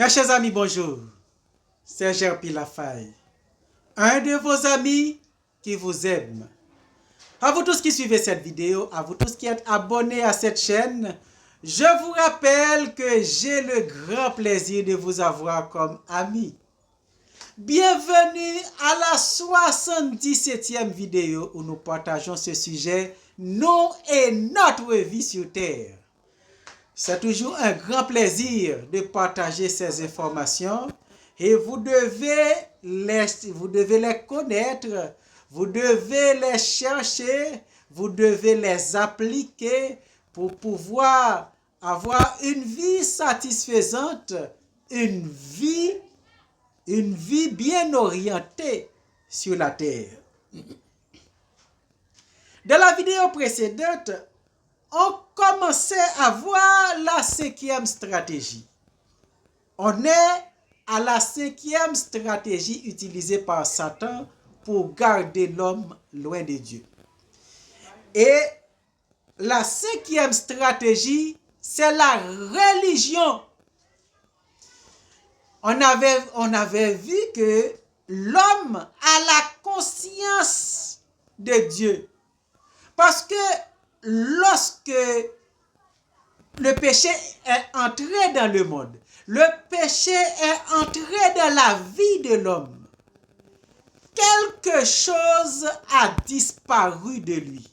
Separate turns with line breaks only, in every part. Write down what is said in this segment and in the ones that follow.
Mes chers amis, bonjour. C'est Gerpi Lafaille, un de vos amis qui vous aime. À vous tous qui suivez cette vidéo, à vous tous qui êtes abonnés à cette chaîne, je vous rappelle que j'ai le grand plaisir de vous avoir comme ami. Bienvenue à la 77e vidéo où nous partageons ce sujet, nous et notre vie sur Terre. C'est toujours un grand plaisir de partager ces informations et vous devez les connaître, vous devez les chercher, vous devez les appliquer pour pouvoir avoir une vie satisfaisante, une vie bien orientée sur la terre. Dans la vidéo précédente, on commençait à voir la 5e stratégie. On est à la 5e stratégie utilisée par Satan pour garder l'homme loin de Dieu. Et la 5e stratégie, c'est la religion. On avait vu que l'homme a la conscience de Dieu. Parce que lorsque le péché est entré dans le monde, le péché est entré dans la vie de l'homme, quelque chose a disparu de lui.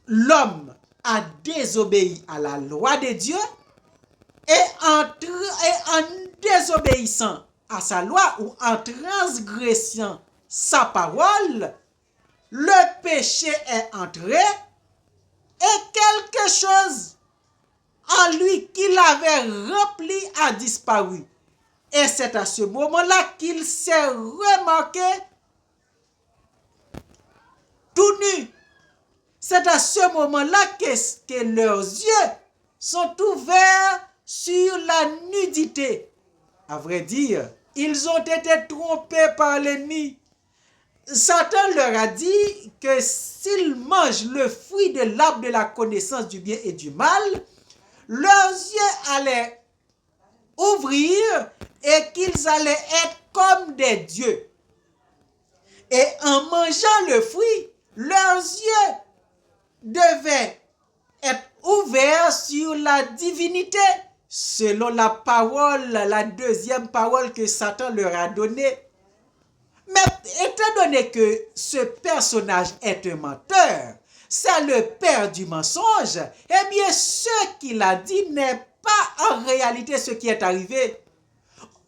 L'homme a désobéi à la loi de Dieu et en désobéissant à sa loi ou en transgressant sa parole, le péché est entré et quelque chose en lui qu'il avait rempli a disparu. Et c'est à ce moment-là qu'il s'est remarqué tout nu. C'est à ce moment-là que leurs yeux sont ouverts sur la nudité. À vrai dire, ils ont été trompés par l'ennemi. Satan leur a dit que s'ils mangent le fruit de l'arbre de la connaissance du bien et du mal, leurs yeux allaient ouvrir et qu'ils allaient être comme des dieux. Et en mangeant le fruit, leurs yeux devaient être ouverts sur la divinité, selon la parole, la deuxième parole que Satan leur a donnée. Mais étant donné que ce personnage est un menteur, c'est le père du mensonge, eh bien ce qu'il a dit n'est pas en réalité ce qui est arrivé.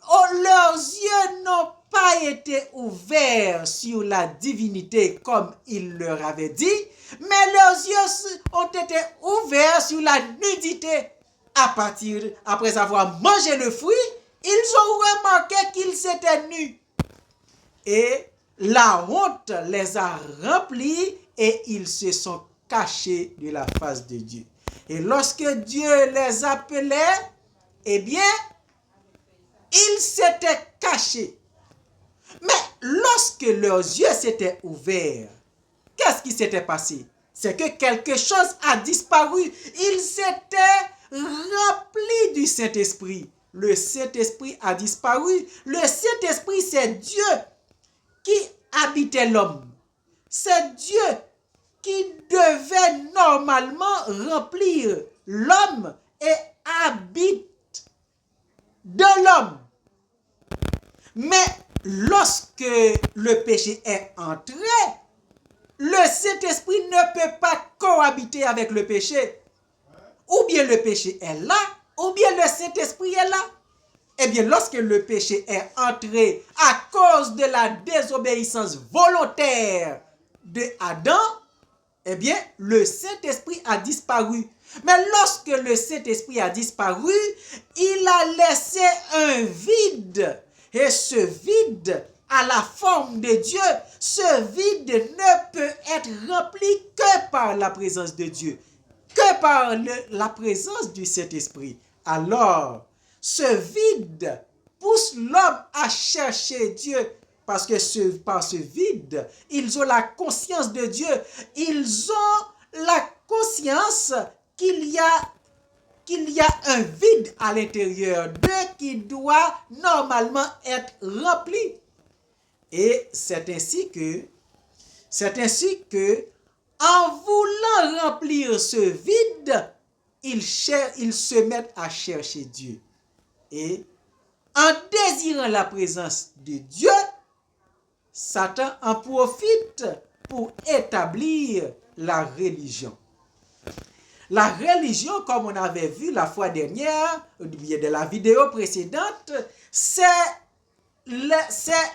Leurs yeux n'ont pas été ouverts sur la divinité comme il leur avait dit, mais leurs yeux ont été ouverts sur la nudité. Après avoir mangé le fruit, ils ont remarqué qu'ils étaient nus. Et la honte les a remplis et ils se sont cachés de la face de Dieu. Et lorsque Dieu les appelait, eh bien, ils s'étaient cachés. Mais lorsque leurs yeux s'étaient ouverts, qu'est-ce qui s'était passé? C'est que quelque chose a disparu. Ils s'étaient remplis du Saint-Esprit. Le Saint-Esprit a disparu. Le Saint-Esprit, c'est Dieu qui habitait l'homme. C'est Dieu qui devait normalement remplir l'homme et habite dans l'homme. Mais lorsque le péché est entré, le Saint-Esprit ne peut pas cohabiter avec le péché. Ou bien le péché est là, ou bien le Saint-Esprit est là. Eh bien, lorsque le péché est entré à cause de la désobéissance volontaire de Adam, eh bien, le Saint-Esprit a disparu. Mais lorsque le Saint-Esprit a disparu, il a laissé un vide. Et ce vide a la forme de Dieu. Ce vide ne peut être rempli que par la présence de Dieu, que par la présence du Saint-Esprit. Alors, ce vide pousse l'homme à chercher Dieu parce que par ce vide, ils ont la conscience de Dieu. Ils ont la conscience qu'il y a un vide à l'intérieur d'eux qui doit normalement être rempli. Et c'est ainsi que, en voulant remplir ce vide, ils se mettent à chercher Dieu. Et en désirant la présence de Dieu, Satan en profite pour établir la religion. La religion, comme on avait vu la fois dernière, de la vidéo précédente, c'est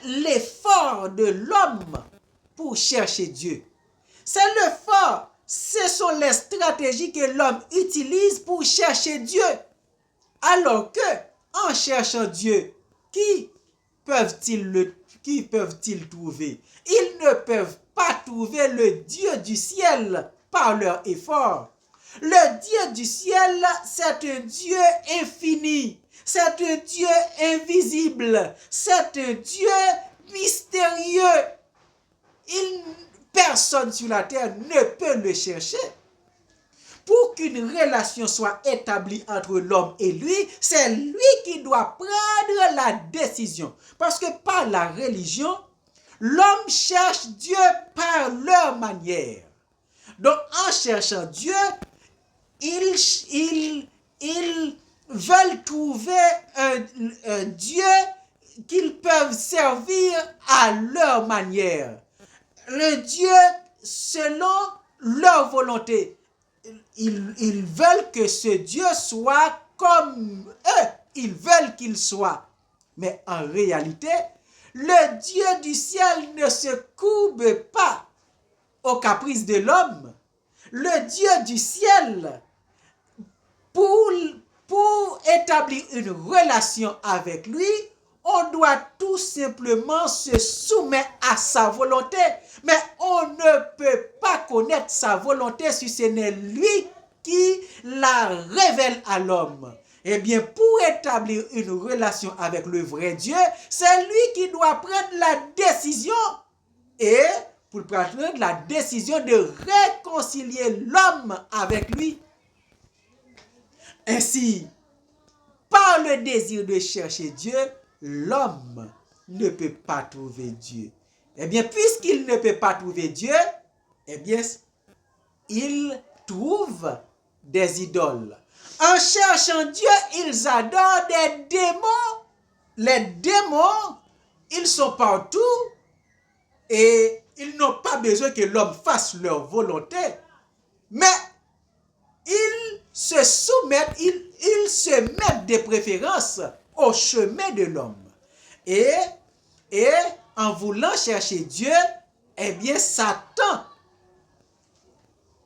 l'effort de l'homme pour chercher Dieu. C'est l'effort, ce sont les stratégies que l'homme utilise pour chercher Dieu. Alors que, en cherchant Dieu, qui peuvent-ils trouver? Ils ne peuvent pas trouver le Dieu du ciel par leur effort. Le Dieu du ciel, c'est un Dieu infini, c'est un Dieu invisible, c'est un Dieu mystérieux. Personne sur la terre ne peut le chercher. Pour qu'une relation soit établie entre l'homme et lui, c'est lui qui doit prendre la décision. Parce que par la religion, l'homme cherche Dieu par leur manière. Donc en cherchant Dieu, ils veulent trouver un Dieu qu'ils peuvent servir à leur manière. Le Dieu selon leur volonté. Ils veulent que ce Dieu soit comme eux. Ils veulent qu'il soit. Mais en réalité, le Dieu du ciel ne se courbe pas aux caprices de l'homme. Le Dieu du ciel, pour établir une relation avec lui, on doit tout simplement se soumettre à sa volonté. Mais on ne peut pas connaître sa volonté si ce n'est lui qui la révèle à l'homme. Eh bien, pour établir une relation avec le vrai Dieu, c'est lui qui doit prendre la décision. Et pour prendre la décision de réconcilier l'homme avec lui. Ainsi, par le désir de chercher Dieu, l'homme ne peut pas trouver Dieu. Eh bien, puisqu'il ne peut pas trouver Dieu, eh bien, il trouve des idoles. En cherchant Dieu, ils adorent des démons. Les démons, ils sont partout et ils n'ont pas besoin que l'homme fasse leur volonté. Mais ils se soumettent, ils se mettent de préférence au chemin de l'homme. Et en voulant chercher Dieu, eh bien Satan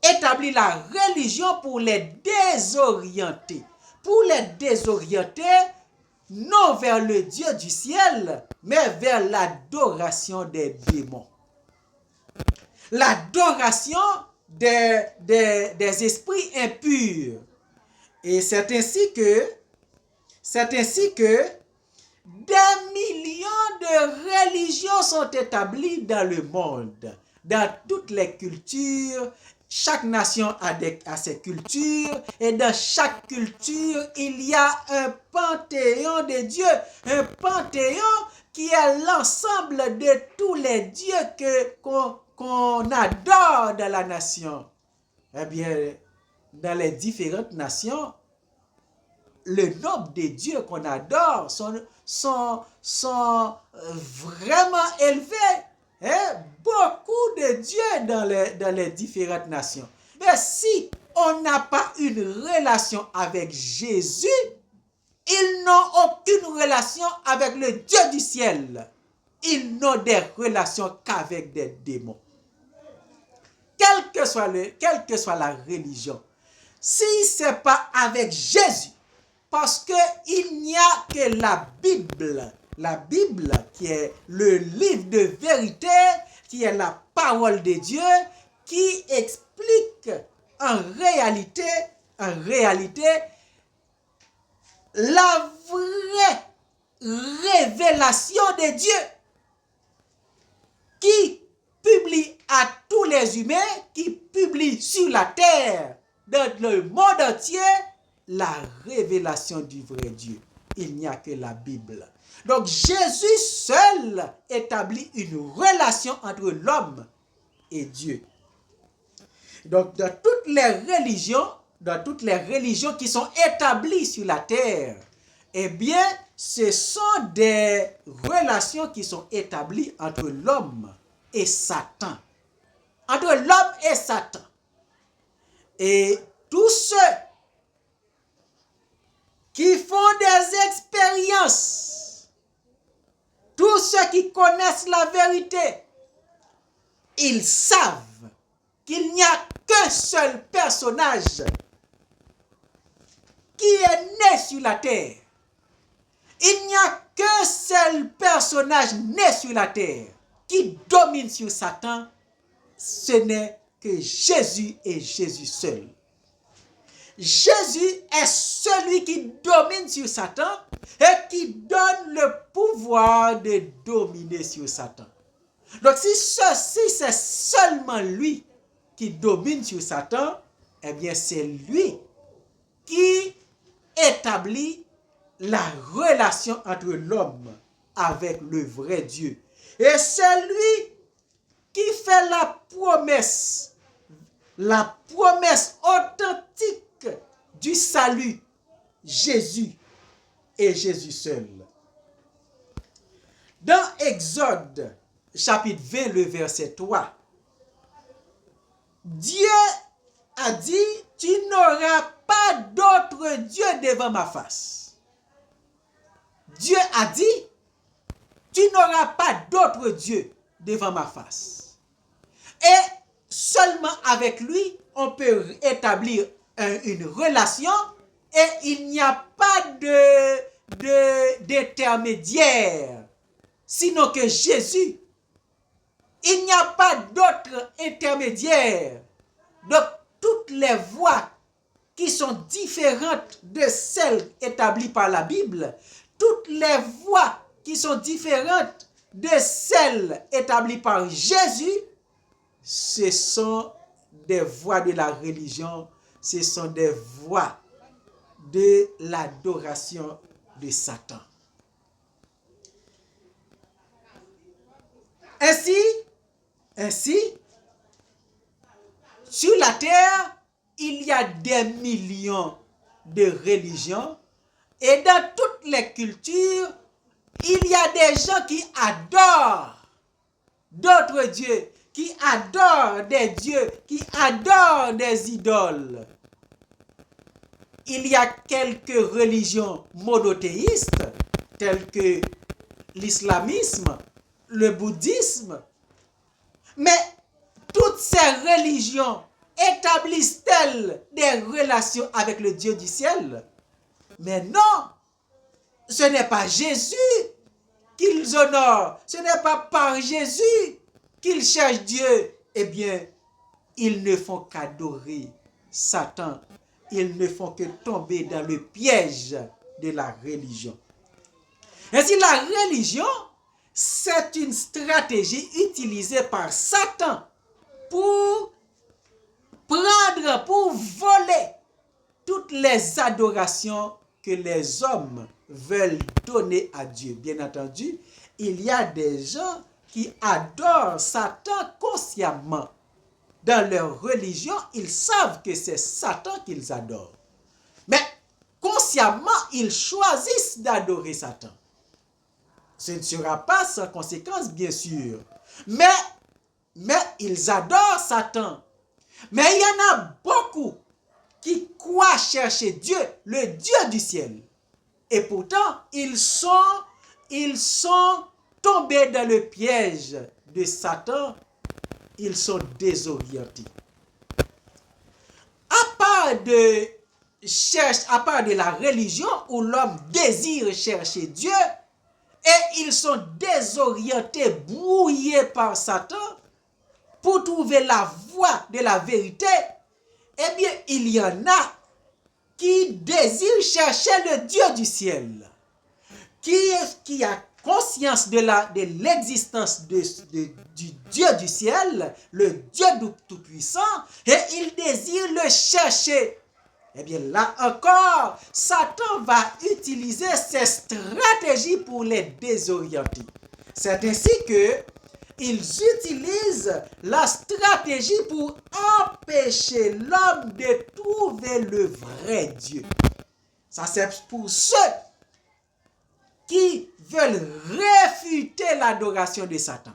établit la religion pour les désorienter. Pour les désorienter, non vers le Dieu du ciel, mais vers l'adoration des démons. L'adoration des esprits impurs. Et c'est ainsi que des millions de religions sont établies dans le monde, dans toutes les cultures. Chaque nation a ses cultures et dans chaque culture, il y a un panthéon de dieux, un panthéon qui est l'ensemble de tous les dieux qu'on adore dans la nation. Eh bien, dans les différentes nations, le nombre de dieux qu'on adore sont vraiment élevés. Beaucoup de dieux dans les différentes nations. Mais si on n'a pas une relation avec Jésus, ils n'ont aucune relation avec le Dieu du ciel. Ils n'ont des relations qu'avec des démons. Quelle que soit la religion, si ce n'est pas avec Jésus, parce qu'il n'y a que la Bible qui est le livre de vérité, qui est la parole de Dieu, qui explique en réalité la vraie révélation de Dieu, qui publie à tous les humains, qui publie sur la terre, dans le monde entier, la révélation du vrai Dieu. il n'y a que la Bible. Donc Jésus seul établit une relation entre l'homme et Dieu. Donc dans toutes les religions qui sont établies sur la terre, eh bien, ce sont des relations qui sont établies entre l'homme et Satan. Entre l'homme et Satan. Et tous ceux qui font des expériences, tous ceux qui connaissent la vérité, ils savent qu'il n'y a qu'un seul personnage qui est né sur la terre. Il n'y a qu'un seul personnage né sur la terre qui domine sur Satan. Ce n'est que Jésus et Jésus seul. Jésus est celui qui domine sur Satan et qui donne le pouvoir de dominer sur Satan. Donc si c'est seulement lui qui domine sur Satan, eh bien c'est lui qui établit la relation entre l'homme avec le vrai Dieu. Et c'est lui qui fait la promesse authentique du salut, Jésus et Jésus seul. Dans Exode, chapitre 20, le verset 3, Dieu a dit, tu n'auras pas d'autre Dieu devant ma face. Dieu a dit, tu n'auras pas d'autre Dieu devant ma face. Et seulement avec lui, on peut établir une relation et il n'y a pas d'intermédiaire, sinon que Jésus. Il n'y a pas d'autre intermédiaire. Donc, toutes les voies qui sont différentes de celles établies par la Bible, toutes les voies qui sont différentes de celles établies par Jésus, ce sont des voies de la religion, ce sont des voies de l'adoration de Satan. Ainsi, sur la terre, il y a des millions de religions et dans toutes les cultures, il y a des gens qui adorent d'autres dieux, qui adorent des dieux, qui adorent des idoles. Il y a quelques religions monothéistes, telles que l'islamisme, le bouddhisme, mais toutes ces religions établissent-elles des relations avec le Dieu du ciel? Mais non, ce n'est pas Jésus qu'ils honorent, ce n'est pas par Jésus qu'ils cherchent Dieu. Eh bien, ils ne font qu'adorer Satan, ils ne font que tomber dans le piège de la religion. Ainsi, la religion, c'est une stratégie utilisée par Satan pour prendre, pour voler toutes les adorations que les hommes veulent donner à Dieu. Bien entendu, il y a des gens qui adorent Satan consciemment. Dans leur religion, ils savent que c'est Satan qu'ils adorent. Mais consciemment, ils choisissent d'adorer Satan. Ce ne sera pas sans conséquence, bien sûr. Mais ils adorent Satan. Mais il y en a beaucoup qui croient chercher Dieu, le Dieu du ciel. Et pourtant, ils sont tombés dans le piège de Satan. Ils sont désorientés. À part de la religion où l'homme désire chercher Dieu, et ils sont désorientés, brouillés par Satan, pour trouver la voie de la vérité, eh bien, il y en a qui désirent chercher le Dieu du ciel, qui a conscience de l'existence du Dieu du ciel, le Dieu tout-puissant, et il désire le chercher. Eh bien, là encore, Satan va utiliser ses stratégies pour les désorienter. C'est ainsi que ils utilisent la stratégie pour empêcher l'homme de trouver le vrai Dieu. Ça, c'est pour ceux qui veulent réfuter l'adoration de Satan.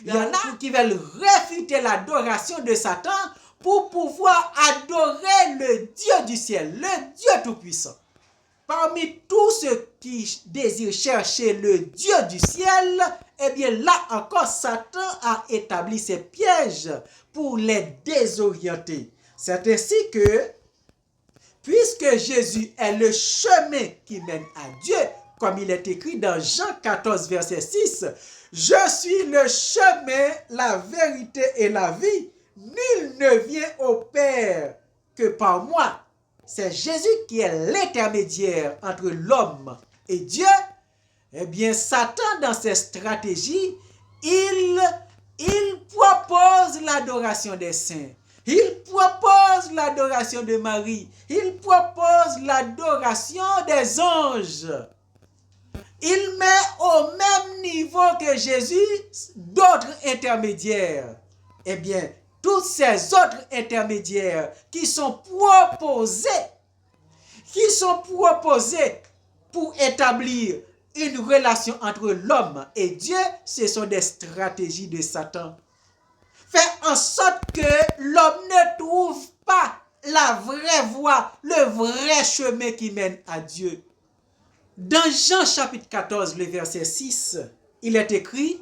Il y en a qui veulent réfuter l'adoration de Satan pour pouvoir adorer le Dieu du ciel, le Dieu tout-puissant. Parmi tous ceux qui désirent chercher le Dieu du ciel, eh bien là encore, Satan a établi ses pièges pour les désorienter. C'est ainsi que, puisque Jésus est le chemin qui mène à Dieu, comme il est écrit dans Jean 14, verset 6, « Je suis le chemin, la vérité et la vie. Nul ne vient au Père que par moi. » C'est Jésus qui est l'intermédiaire entre l'homme et Dieu. Eh bien, Satan, dans ses stratégies, il propose l'adoration des saints. Il propose l'adoration de Marie. Il propose l'adoration des anges. Il met au même niveau que Jésus d'autres intermédiaires. Eh bien, tous ces autres intermédiaires qui sont proposés pour établir une relation entre l'homme et Dieu, ce sont des stratégies de Satan. Faire en sorte que l'homme ne trouve pas la vraie voie, le vrai chemin qui mène à Dieu. Dans Jean chapitre 14, le verset 6, il est écrit,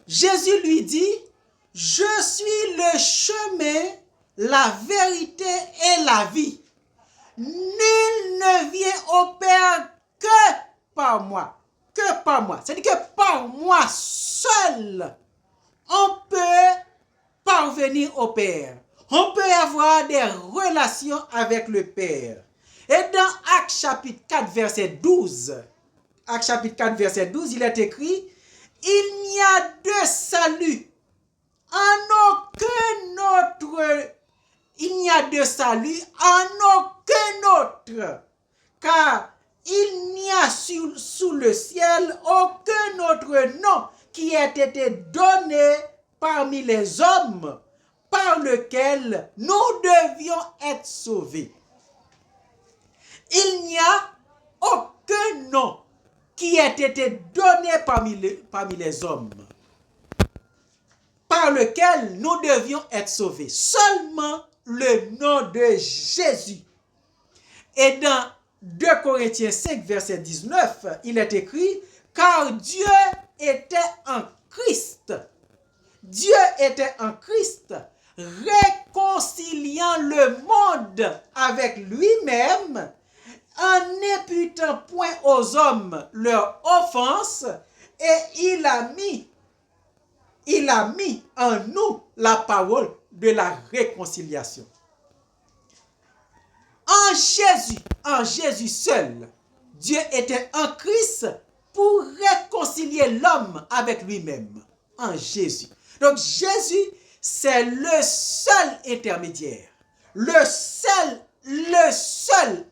Jésus lui dit, « Je suis le chemin, la vérité et la vie. Nul ne vient au Père que par moi. » Que par moi. C'est-à-dire que par moi seul, on peut parvenir au Père. On peut avoir des relations avec le Père. Et dans Actes chapitre 4, verset 12, il est écrit, « Il n'y a de salut en aucun autre. Il n'y a de salut en aucun autre. Car il n'y a sous le ciel aucun autre nom qui ait été donné parmi les hommes par lequel nous devions être sauvés. » Il n'y a aucun nom qui ait été donné parmi les hommes par lequel nous devions être sauvés. Seulement le nom de Jésus. Et dans 2 Corinthiens 5, verset 19, il est écrit, « Car Dieu était en Christ. Dieu était en Christ, réconciliant le monde avec lui-même, en n'imputant point aux hommes leur offense, et il a mis en nous la parole de la réconciliation. » En Jésus seul, Dieu était en Christ pour réconcilier l'homme avec lui-même. En Jésus. Donc Jésus, c'est le seul intermédiaire. Le seul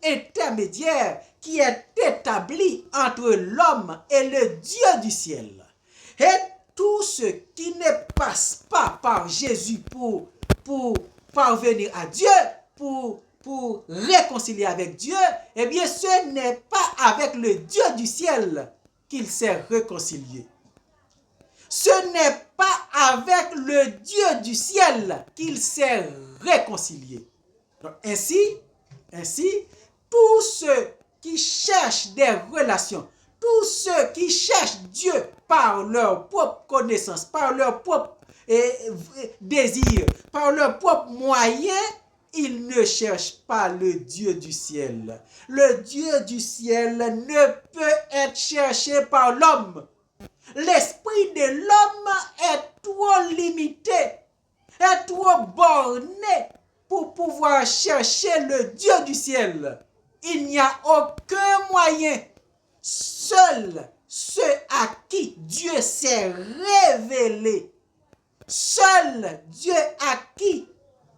intermédiaire qui est établi entre l'homme et le Dieu du ciel. Et tout ce qui ne passe pas par Jésus pour parvenir à Dieu, pour réconcilier avec Dieu, eh bien ce n'est pas avec le Dieu du ciel qu'il s'est réconcilié. Ce n'est pas avec le Dieu du ciel qu'il s'est réconcilié. Donc, ainsi, tous ceux qui cherchent des relations, tous ceux qui cherchent Dieu par leur propre connaissance, par leur propre désir, par leur propre moyen, ils ne cherchent pas le Dieu du ciel. Le Dieu du ciel ne peut être cherché par l'homme. L'esprit de l'homme est trop limité, est trop borné pour pouvoir chercher le Dieu du ciel. Il n'y a aucun moyen. Seul ceux à qui Dieu s'est révélé, seul Dieu à qui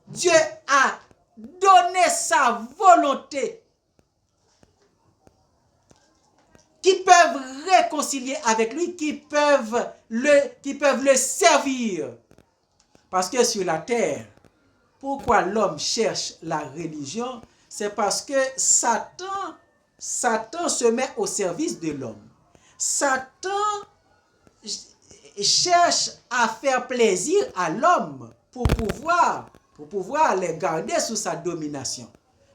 Dieu a donner sa volonté, qui peuvent réconcilier avec lui, qui peuvent le servir. Parce que sur la terre, pourquoi l'homme cherche la religion? C'est parce que Satan se met au service de l'homme. Satan cherche à faire plaisir à l'homme pour pouvoir les garder sous sa domination.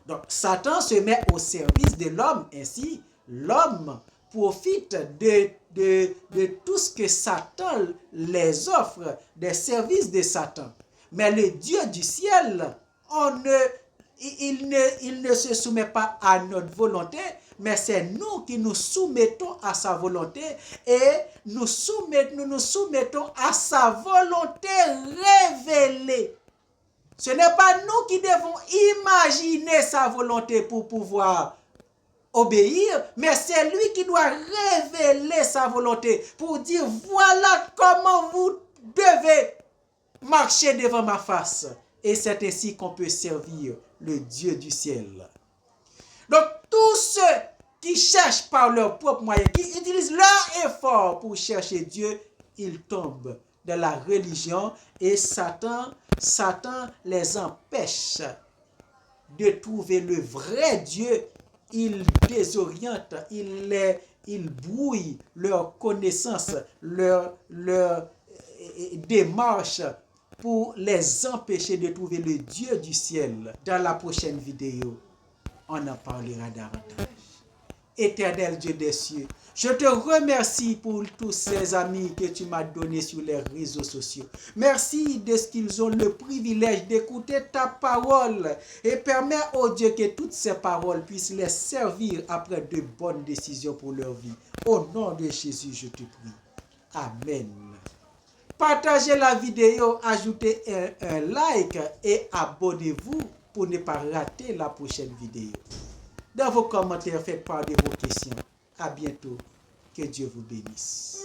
Donc Satan se met au service de l'homme, ainsi l'homme profite de tout ce que Satan les offre, des services de Satan. Mais le Dieu du ciel, il ne se soumet pas à notre volonté, mais c'est nous qui nous soumettons à sa volonté et nous nous soumettons à sa volonté révélée. Ce n'est pas nous qui devons imaginer sa volonté pour pouvoir obéir, mais c'est lui qui doit révéler sa volonté pour dire voilà comment vous devez marcher devant ma face. Et c'est ainsi qu'on peut servir le Dieu du ciel. Donc tous ceux qui cherchent par leurs propres moyens, qui utilisent leur effort pour chercher Dieu, ils tombent dans la religion et Satan les empêche de trouver le vrai Dieu. Il désoriente, il brouille leur connaissance, leur démarche pour les empêcher de trouver le Dieu du ciel. Dans la prochaine vidéo, on en parlera davantage. Éternel Dieu des cieux, je te remercie pour tous ces amis que tu m'as donnés sur les réseaux sociaux. Merci de ce qu'ils ont le privilège d'écouter ta parole et permets, oh Dieu, que toutes ces paroles puissent les servir après de bonnes décisions pour leur vie. Au nom de Jésus, je te prie. Amen. Partagez la vidéo, ajoutez un like et abonnez-vous pour ne pas rater la prochaine vidéo. Dans vos commentaires, faites part de vos questions. À bientôt. Que Dieu vous bénisse.